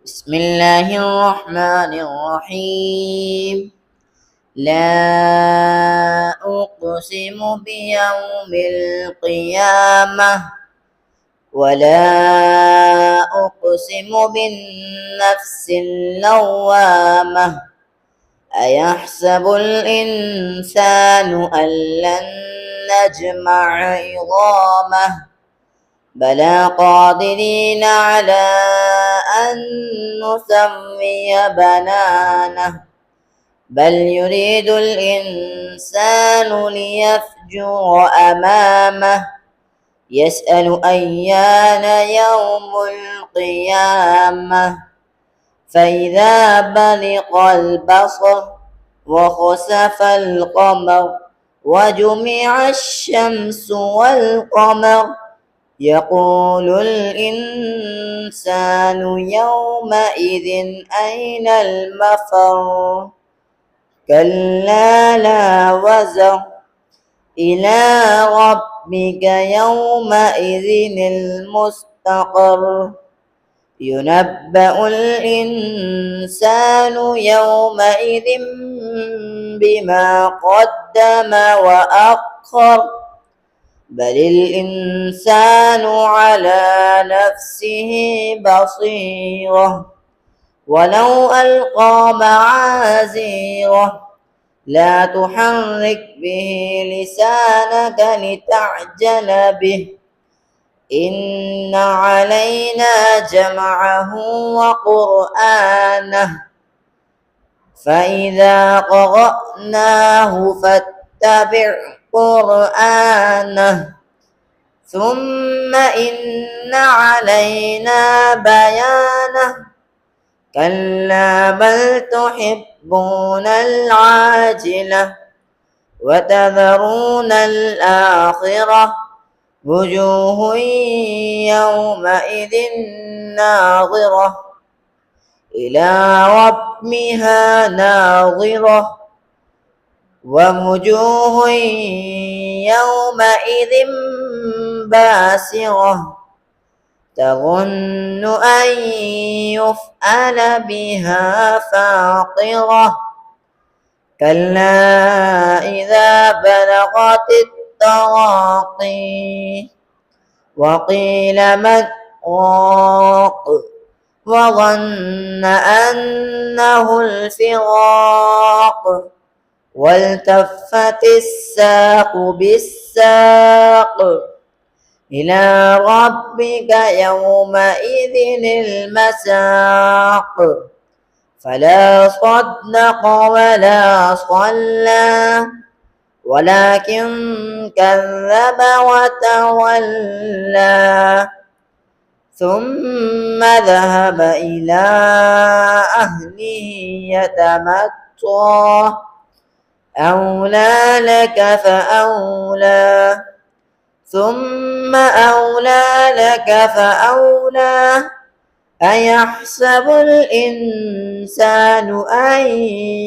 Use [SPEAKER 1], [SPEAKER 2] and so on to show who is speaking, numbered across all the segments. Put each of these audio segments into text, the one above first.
[SPEAKER 1] بسم الله الرحمن الرحيم. لا أقسم بيوم القيامة ولا أقسم بالنفس اللوامة. أيحسب الإنسان أن لن نجمع عظامه بلى قادرين على أن نسوي بنانه بل يريد الإنسان ليفجر أمامه يسأل أيان يوم القيامة فإذا برق البصر وخسف القمر وجمع الشمس والقمر يقول الإنسان يومئذ أين المفر كلا لا وزر إلى ربك يومئذ المستقر ينبأ الإنسان يومئذ بما قدم وأخر بل الإنسان على نفسه بصيرة ولو ألقى معاذيره لا تحرك به لسانك لتعجل به إن علينا جمعه وقرآنه فإذا قرأناه فاتبع قرآنه ثم إن علينا بيانه كلا بل تحبون العاجلة وتذرون الآخرة وجوه يومئذ ناظرة إلى ربها ناظرة ووجوه يومئذ باسرة تظن أن يفعل بها فاقرة كلا إذا بلغت التراقي وقيل من راق وظن أنه الفراق والتفت الساق بالساق إلى ربك يومئذ المساق فلا صدق ولا صلى ولكن كذب وتولى ثم ذهب إلى أهله يتمطى أولى لك فأولى ثم أولى لك فأولى أيحسب الإنسان أن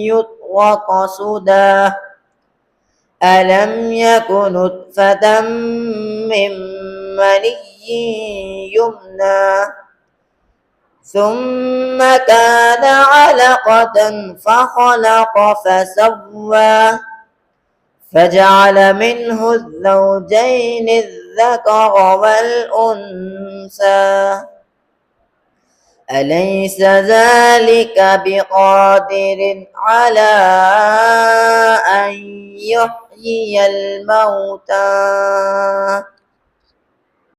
[SPEAKER 1] يترك سدى ألم يك نطفة من مني يمنى ثم كان علقة فخلق فسوى فجعل منه الزوجين الذكر والأنثى أليس ذلك بقادر على أن يحيي الموتى